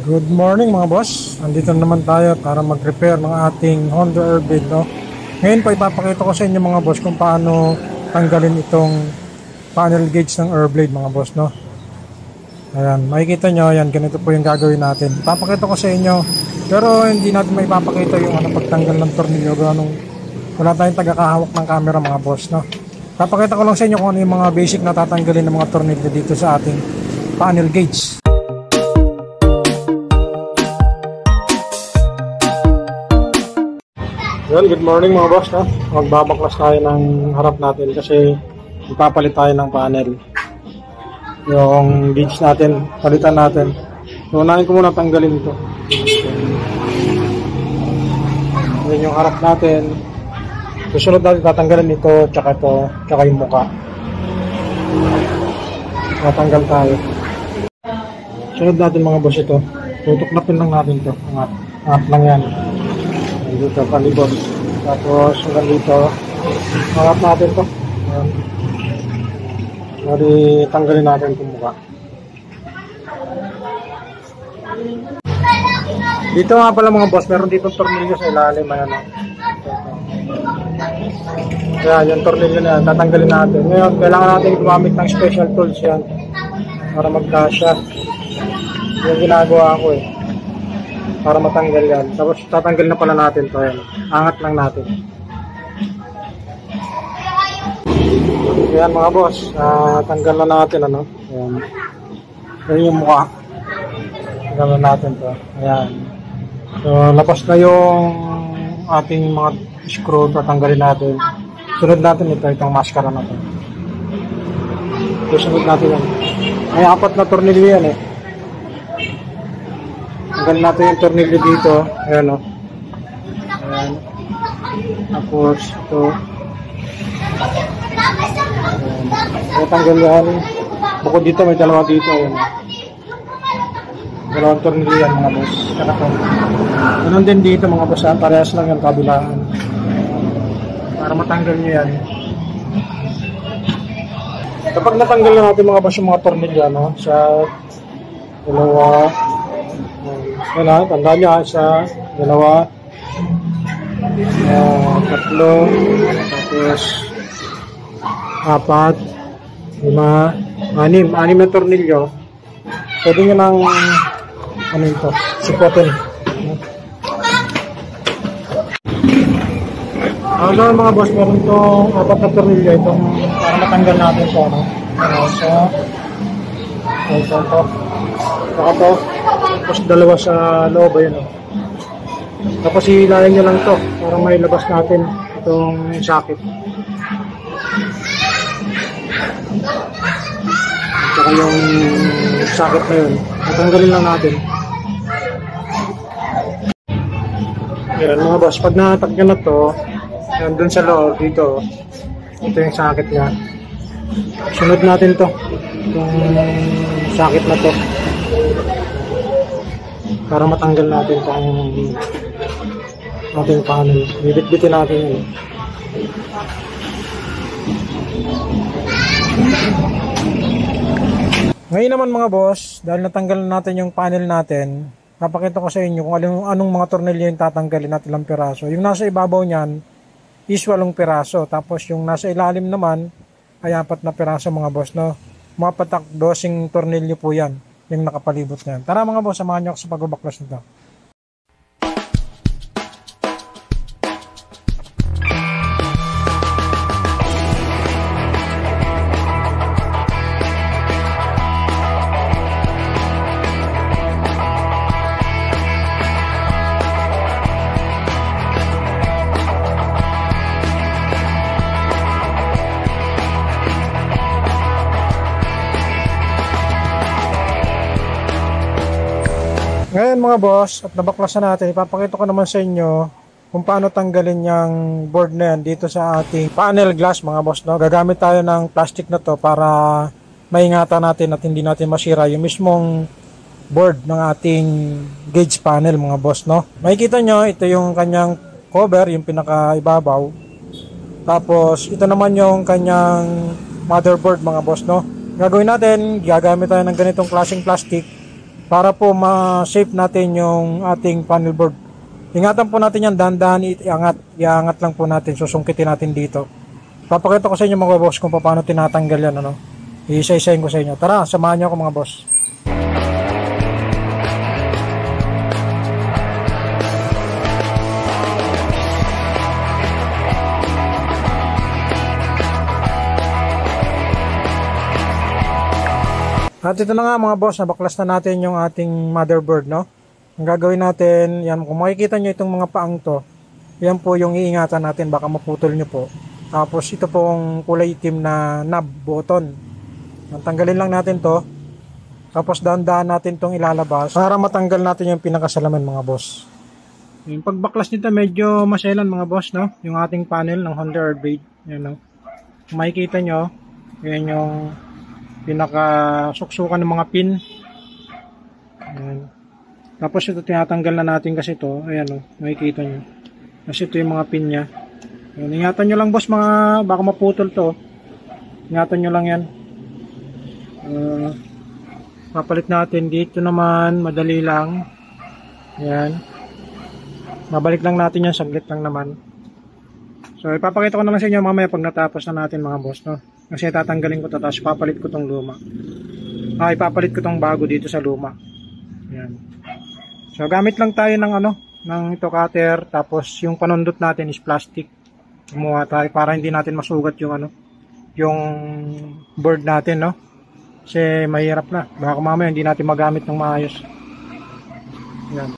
Good morning mga boss. Andito naman tayo para mag-repair ng ating Honda Airblade, no? Ngayon po ipapakita ko sa inyo mga boss kung paano tanggalin itong panel gauge ng Airblade mga boss, no? Ayan, makikita nyo, ayan, ganito po yung gagawin natin. Ipapakita ko sa inyo, pero hindi natin maipapakita yung pagtanggal ng tornilyo. Wala tayong tagakahawak ng camera mga boss, no? Ipapakita ko lang sa inyo kung ano yung mga basic na tatanggalin ng mga tornilyo dito sa ating panel gauge. Well, good morning mga boss, no? Magbabaklas tayo ng harap natin kasi ipapalit tayo ng panel. Yung gauge natin, palitan natin. So, unahin ko muna tanggalin ito. Yan yung harap natin. Susunod natin tatanggalin ito, tsaka ito, tsaka yung muka. Tatanggal tayo. Sunod natin mga boss ito. Tutuklapin lang natin ito. Angat lang yan. Dito, palibot. Tapos, hanggang dito. Angat natin ito. Ayan. Sorry, tanggalin natin itong mukha. Dito nga pala mga boss, meron dito tornilyo sa ilalim. Ayan, kaya yung tornilyo na yan, tatanggalin natin. Ngayon, kailangan natin gumamit ng special tools yan para magkasya. Yung ginagawa ko para matanggal yan. Tapos tatanggal na pala natin ito. Angat lang natin. Ayan mga boss, tanggal na natin ayan. Ayan yung mukha. Tanggal na natin ito. Ayan. So labas na yung ating mga screw. Tatanggalin natin. Sunod natin itong maskara na ito. Sunod natin yan. May 4 na tornilyo yan Tanggalin natin yung tornilyo dito. Ayan Ayan. Tapos ito. Ayan. Tanggal yan. Bukod dito may dalawa dito. Ayan. Dalawang tornilyo yan mga boss. Ganun din dito mga boss. Parehas lang yung kabilaan. Para matanggal nyo yan. Kapag natanggal na natin mga boss yung mga tornilyo sa dalawa. Wala, tanda nyo isa, dalawa, tatlo, tapos 4, 5, 6 na tornilyo. Pwede nyo nang ito, sipotin. Ano mga boss, meron itong 4 na tornilyo itong para matanggal natin ito. Ito. Saka to. Tapos dalawa sa loob ayun Tapos hihilahin nyo lang to para may labas natin itong socket. Saka yung socket na yun tatanggalin lang natin. Yan mga boss, pag natagyan na to dun sa loob dito ito yung socket nya. Sunod natin to itong socket na to para matanggal natin itong ating panel. Bibit-bitin natin yun. Ngayon naman mga boss, dahil natanggal natin yung panel natin, papakita ko sa inyo kung anong mga tornilyo yung tatanggalin natin ilang piraso. Yung nasa ibabaw niyan is 8 piraso. Tapos yung nasa ilalim naman ay 4 na piraso mga boss. Mga patak 12 tornilyo po yan. Yung nakapalibot na yan. Tara mga boss, samahan nyo ako sa pagbabaklas nito. Ngayon mga boss, at nabaklasan natin, ipapakita ko naman sa inyo kung paano tanggalin yung board na yan dito sa ating panel glass mga boss. Gagamit tayo ng plastic na to para maingatan natin at hindi natin masira yung mismong board ng ating gauge panel mga boss. Makikita nyo, ito yung kanyang cover, yung pinakaibabaw. Tapos ito naman yung kanyang motherboard mga boss. Gagawin natin, gagamit tayo ng ganitong klaseng plastic para po ma-shape natin yung ating panel board. Ingatan po natin yan, dahan-dahan iangat lang po natin, susungkitin natin dito. Papakita ko sa inyo mga boss kung paano tinatanggal yan, ano. Iisa-isahin ko sa inyo. Tara, samahan niyo ako mga boss. At ito na nga mga boss, nabaklas na natin yung ating motherboard, no? Ang gagawin natin, yan, kung makikita nyo itong mga paang to, yan po yung iingatan natin, baka maputol nyo po. Tapos ito pong kulay itim na knob button. Tanggalin lang natin to. Tapos dahan-dahan natin itong ilalabas para matanggal natin yung pinakasalamin mga boss. Yung pagbaklas nito medyo maselan mga boss, no? Yung ating panel ng Honda Airblade. Yan, no? Kung makikita nyo, yan yung pinakasuksukan ng mga pin. Ayan. Tapos ito tinatanggal na natin kasi ito. Ayan o, makikita nyo. Kasi ito yung mga pin nya. Ayan, ingatan nyo lang boss, baka maputol to. Ingatan nyo lang yan. Papalit natin dito naman, madali lang. Ayan. Mabalik lang natin yan, saglit lang naman. So ipapakita ko naman sa inyo mamaya pag natapos na natin mga boss, no? Kasi tatanggalin ko ito, tapos papalit ko tong luma. Ipapalit ko tong bago dito sa luma. Ayan. So gamit lang tayo ng ng ito cutter, tapos yung panundot natin is plastic. Gumawa tayo para hindi natin masugat yung yung board natin, no? Kasi mahirap na. Baka mamaya hindi natin magamit ng maayos. Ayan.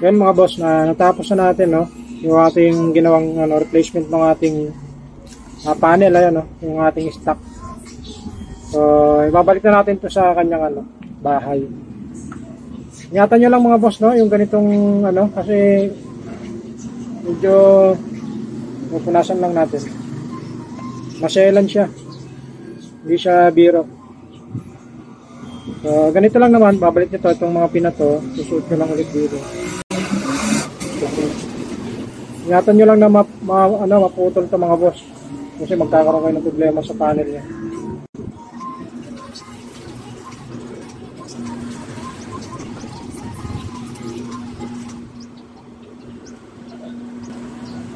Yan mga boss, na natapos na natin, no, yung ating ginawang replacement ng ating panel, ayan, no, yung ating stock. So ibabalik na natin to sa kanyang bahay. Ingatan nyo lang mga boss, no, yung ganitong kasi medyo pupunasan lang natin. Maselan siya, hindi siya biro. So ganito lang naman, babalik nyo to, itong mga pinato, susuot nyo lang ulit dito. Ingatan nyo lang na maputol ito mga boss, kasi magkakaroon kayo ng problema sa panel niya.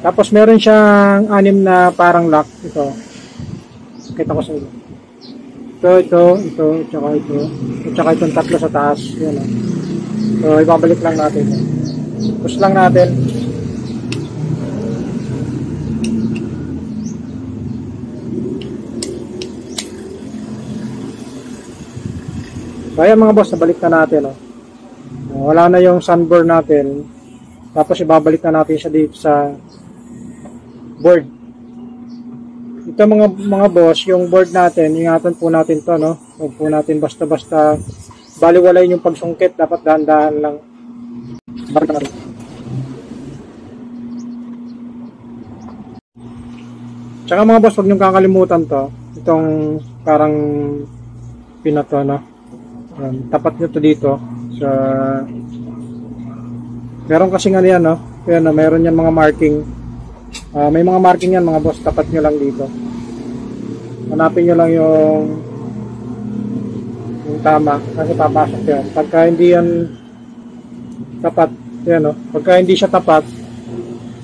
Tapos meron siyang 6 na parang lock. Ito, kita ko sa inyo. Ito, tsaka ito, at saka itong 3 sa taas. Yan, so ibabalik lang natin. Push lang natin. So ayan mga boss, nabalik na natin. Wala na yung sunburn natin. Tapos ibabalik na natin siya dito sa board. Ito mga boss, yung board natin, ingatan po natin to, no? Huwag po natin basta-basta baliwalay yung pagsungkit, dapat dahan-dahan lang. Balik na natin. Tsaka mga boss, huwag niyong kakalimutan to. Itong parang pinato, no? Tapat nyo to dito sa meron kasing yan, no? Ayan, meron yan mga marking. May mga marking yan mga boss, tapat nyo lang dito. Hanapin nyo lang yung tama kasi papasok yan. Pagka hindi yan tapat. Yan, no? Pagka hindi siya tapat,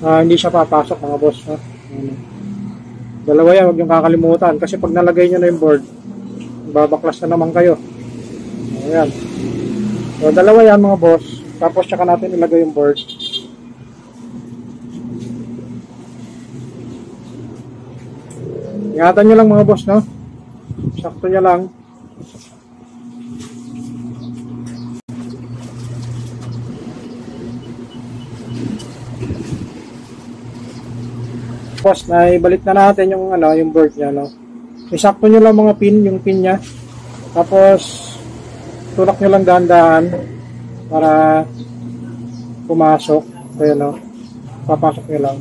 hindi siya papasok mga boss, no? Dalawa yan, huwag yung kakalimutan kasi pag nalagay nyo na yung board, babaklas na naman kayo. Ayan. So, dalawa yan mga boss, tapos tsaka natin ilagay yung board. Ingatan nyo lang mga boss, no? Sakto nyo lang. Tapos na ibalik na natin yung yung board niya, no. Isakto niyo lang mga pin, yung pin niya. Tapos tulak niyo lang dahan-dahan para pumasok. Ayan, no. Papasok niyo lang.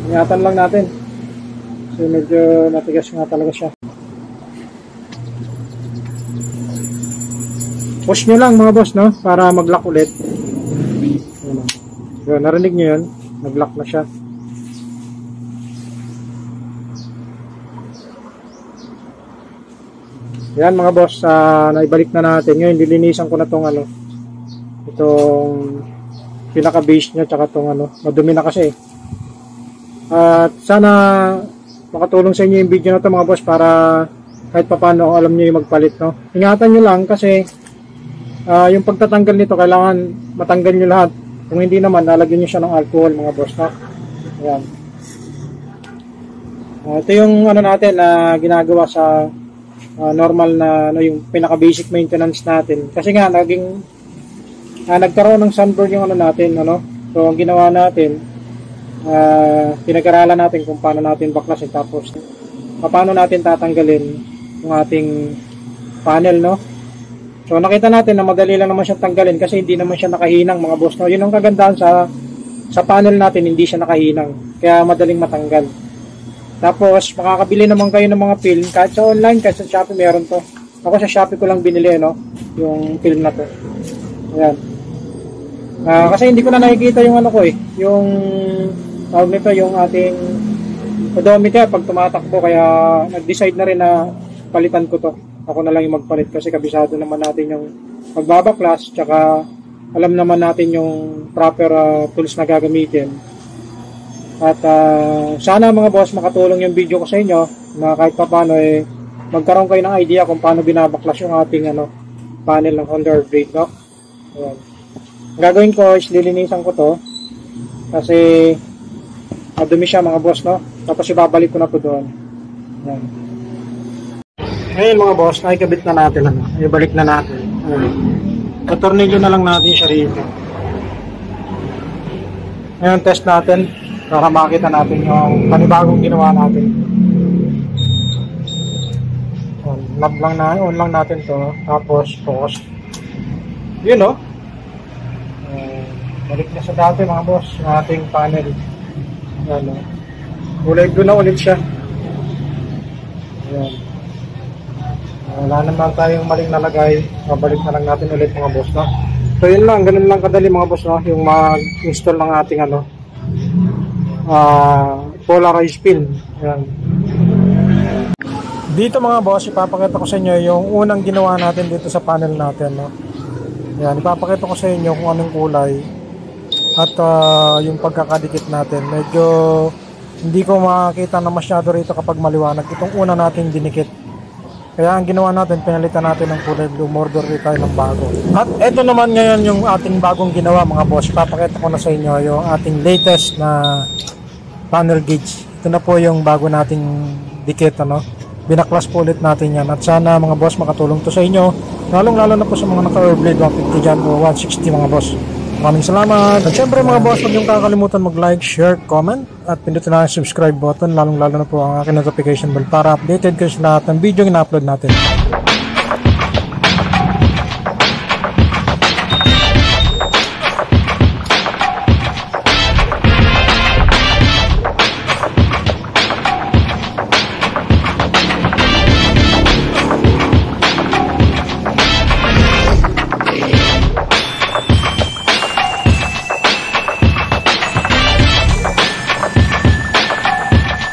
Ingatan lang natin. So medyo matigas nga talaga siya. Push nyo lang mga boss, no? Para mag-lock ulit. So, narinig nyo yun? Nag-lock na siya. Yan mga boss, naibalik na natin. Ngayon, dilinisan ko na tong itong pinaka-base nya, tsaka tong madumi na kasi. At sana makatulong sa inyo yung video na to mga boss para kahit papaano alam nyo yung magpalit, no? Ingatan nyo lang kasi yung pagtatanggal nito kailangan matanggal nyo lahat. Kung hindi naman, lalagyan nyo siya ng alcohol mga boss, no? Ayan. Ito yung natin na ginagawa sa normal na yung pinaka basic maintenance natin. Kasi nga nagkaroon ng sunburn yung natin, So ang ginawa natin, pinag-aralan natin kung paano natin baklasin, tapos paano natin tatanggalin yung ating panel, no? So nakita natin na madali lang naman siya tanggalin kasi hindi naman siya nakahinang mga boss, no? Yun ang kagandahan sa panel natin, hindi siya nakahinang kaya madaling matanggal. Tapos makakabili naman kayo ng mga film kahit sa online, kahit sa Shopee meron to. Ako sa Shopee ko lang binili, no? Yung film na to. Ayan. Kasi hindi ko na nakikita yung yung tawag nito, yung ating odometer pag tumatakbo, kaya nag-decide na rin na palitan ko to. Ako na lang yung magpalit kasi kabisado naman natin yung magbabaklas, tsaka alam naman natin yung proper tools na gagamitin. At sana mga boss makatulong yung video ko sa inyo na kahit pa paano magkaroon kayo ng idea kung paano binabaklas yung ating panel ng Honda Blade, no? Ayan. Ang gagawin ko is lilinisan ko to kasi madumi siya mga boss, no? Tapos ibabalik ko na to doon. Ayan. Ngayon mga boss, nakikabit na natin, ibalik na natin. Tatornilyo na lang natin siya rito. Ngayon test natin para makita natin yung panibagong ginawa natin. On lang natin to, tapos pause. Yun, no? Balik na sa dati mga boss, yung ating panel. Kulay blue na ulit siya. Ayan. Wala naman tayong maling nalagay. Babalik na lang natin ulit mga boss, no? So yun lang, ganun lang kadali mga boss, no? Yung mag-install ng ating polarized film. Ayan. Dito mga boss, ipapakita ko sa inyo yung unang ginawa natin dito sa panel natin, no? Ayan, ipapakita ko sa inyo kung anong kulay at yung pagkakadikit natin. Medyo hindi ko makakita na masyado rito kapag maliwanag. Itong una natin dinikit. Kaya ang ginawa natin, pinalitan natin ng kulay blue, order rin tayo ng bago. At ito naman ngayon yung ating bagong ginawa mga boss. Papakita ko na sa inyo yung ating latest na panel gauge. Ito na po yung bago nating dikit, binaklas po ulit natin yan. At sana mga boss makatulong to sa inyo. Lalong-lalo na po sa mga naka-Airblade 150 dyan o 160 mga boss. Maraming salamat. At syempre mga boss, huwag niyong kakalimutan mag-like, share, comment at pindutin na ang subscribe button, lalong-lalo na po ang aking notification bell para updated kayo sa lahat ng video na upload natin.